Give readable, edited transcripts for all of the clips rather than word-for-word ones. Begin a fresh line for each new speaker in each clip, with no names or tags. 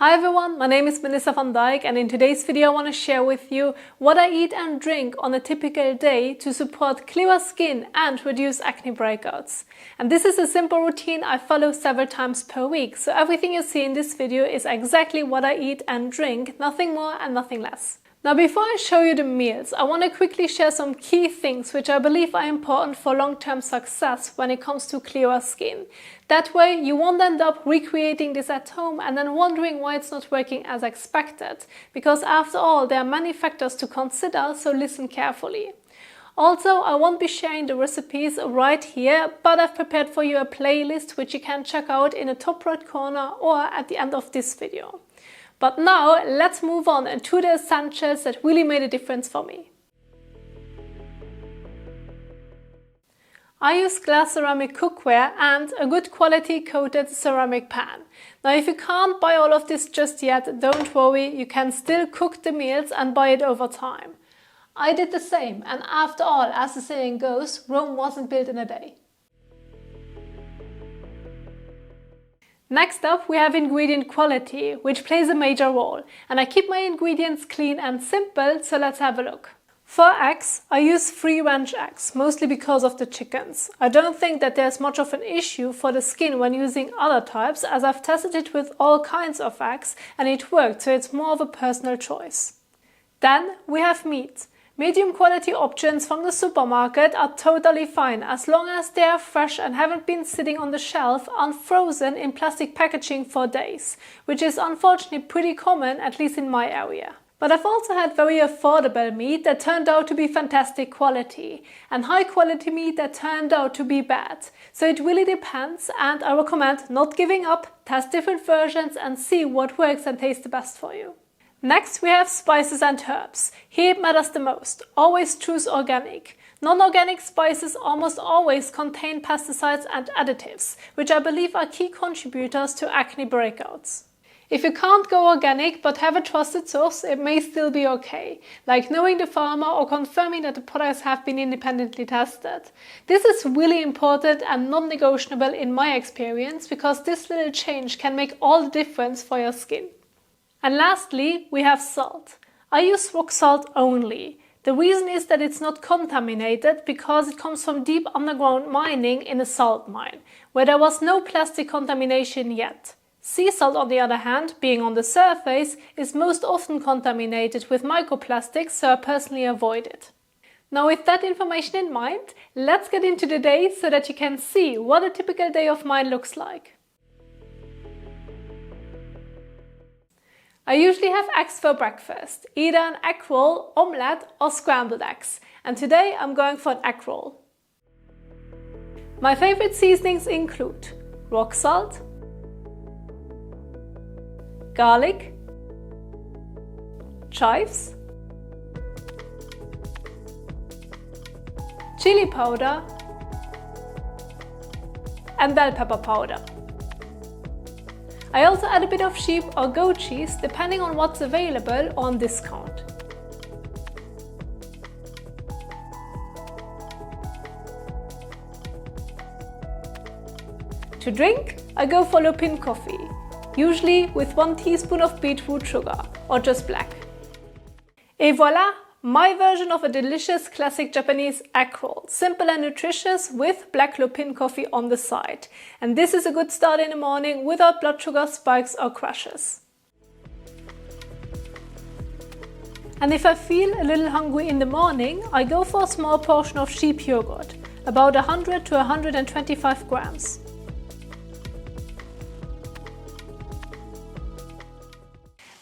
Hi everyone, my name is Melissa van Dijk and in today's video I want to share with you what I eat and drink on a typical day to support clearer skin and reduce acne breakouts. And this is a simple routine I follow several times per week, so everything you see in this video is exactly what I eat and drink, nothing more and nothing less. Now before I show you the meals, I want to quickly share some key things which I believe are important for long-term success when it comes to clearer skin. That way you won't end up recreating this at home and then wondering why it's not working as expected, because after all there are many factors to consider, so listen carefully. Also, I won't be sharing the recipes right here, but I've prepared for you a playlist which you can check out in the top right corner or at the end of this video. But now, let's move on to the essentials that really made a difference for me. I use glass ceramic cookware and a good quality coated ceramic pan. Now if you can't buy all of this just yet, don't worry, you can still cook the meals and buy it over time. I did the same, and after all, as the saying goes, Rome wasn't built in a day. Next up, we have ingredient quality, which plays a major role, and I keep my ingredients clean and simple, so let's have a look. For eggs, I use free-range eggs, mostly because of the chickens. I don't think that there's much of an issue for the skin when using other types, as I've tested it with all kinds of eggs and it worked, so it's more of a personal choice. Then we have meat. Medium quality options from the supermarket are totally fine as long as they are fresh and haven't been sitting on the shelf unfrozen in plastic packaging for days, which is unfortunately pretty common, at least in my area. But I've also had very affordable meat that turned out to be fantastic quality, and high quality meat that turned out to be bad. So it really depends, and I recommend not giving up, test different versions and see what works and tastes the best for you. Next we have spices and herbs. Here it matters the most. Always choose organic. Non-organic spices almost always contain pesticides and additives, which I believe are key contributors to acne breakouts. If you can't go organic but have a trusted source, it may still be okay, like knowing the farmer or confirming that the products have been independently tested. This is really important and non-negotiable in my experience, because this little change can make all the difference for your skin. And lastly, we have salt. I use rock salt only. The reason is that it's not contaminated because it comes from deep underground mining in a salt mine, where there was no plastic contamination yet. Sea salt, on the other hand, being on the surface, is most often contaminated with microplastics, so I personally avoid it. Now with that information in mind, let's get into the day so that you can see what a typical day of mine looks like. I usually have eggs for breakfast, either an egg roll, omelette or scrambled eggs, and today I'm going for an egg roll. My favorite seasonings include rock salt, garlic, chives, chili powder and bell pepper powder. I also add a bit of sheep or goat cheese depending on what's available or on discount. To drink, I go for lupin coffee, usually with 1 teaspoon of beetroot sugar or just black. Et voilà! My version of a delicious classic Japanese egg roll, simple and nutritious with black lupin coffee on the side. And this is a good start in the morning without blood sugar spikes or crashes. And if I feel a little hungry in the morning, I go for a small portion of sheep yogurt, about 100 to 125 grams.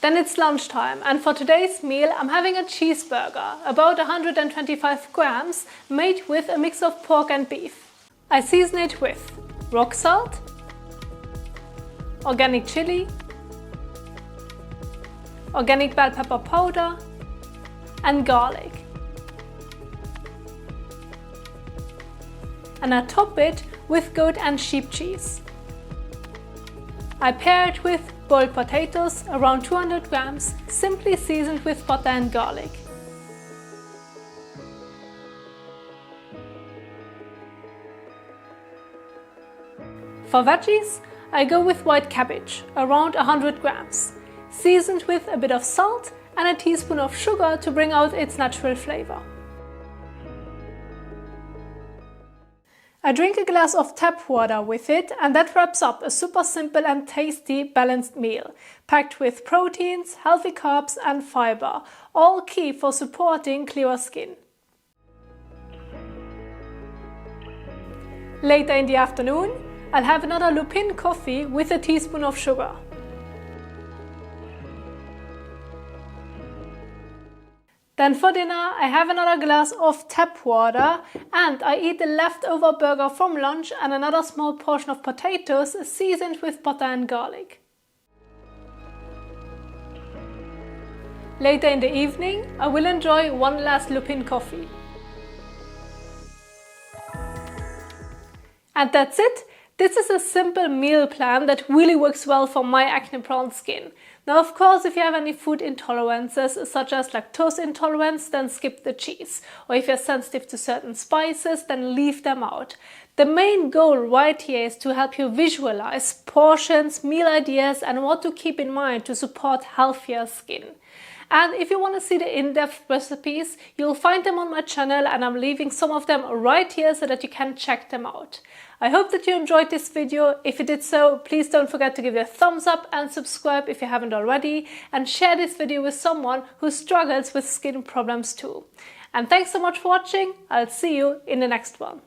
Then it's lunchtime, and for today's meal I'm having a cheeseburger, about 125 grams, made with a mix of pork and beef. I season it with rock salt, organic chili, organic bell pepper powder and garlic. And I top it with goat and sheep cheese. I pair it with boiled potatoes, around 200 grams, simply seasoned with butter and garlic. For veggies, I go with white cabbage, around 100 grams. seasoned with a bit of salt and a teaspoon of sugar to bring out its natural flavor. I drink a glass of tap water with it, and that wraps up a super simple and tasty balanced meal, packed with proteins, healthy carbs and fiber, all key for supporting clearer skin. Later in the afternoon, I'll have another lupin coffee with a teaspoon of sugar. Then for dinner, I have another glass of tap water and I eat the leftover burger from lunch and another small portion of potatoes seasoned with butter and garlic. Later in the evening, I will enjoy one last lupin coffee. And that's it. This is a simple meal plan that really works well for my acne-prone skin. Now, of course, if you have any food intolerances, such as lactose intolerance, then skip the cheese. Or if you're sensitive to certain spices, then leave them out. The main goal right here is to help you visualize portions, meal ideas, and what to keep in mind to support healthier skin. And if you want to see the in-depth recipes, you'll find them on my channel, and I'm leaving some of them right here so that you can check them out. I hope that you enjoyed this video. If you did so, please don't forget to give it a thumbs up and subscribe if you haven't already, and share this video with someone who struggles with skin problems too. And thanks so much for watching. I'll see you in the next one.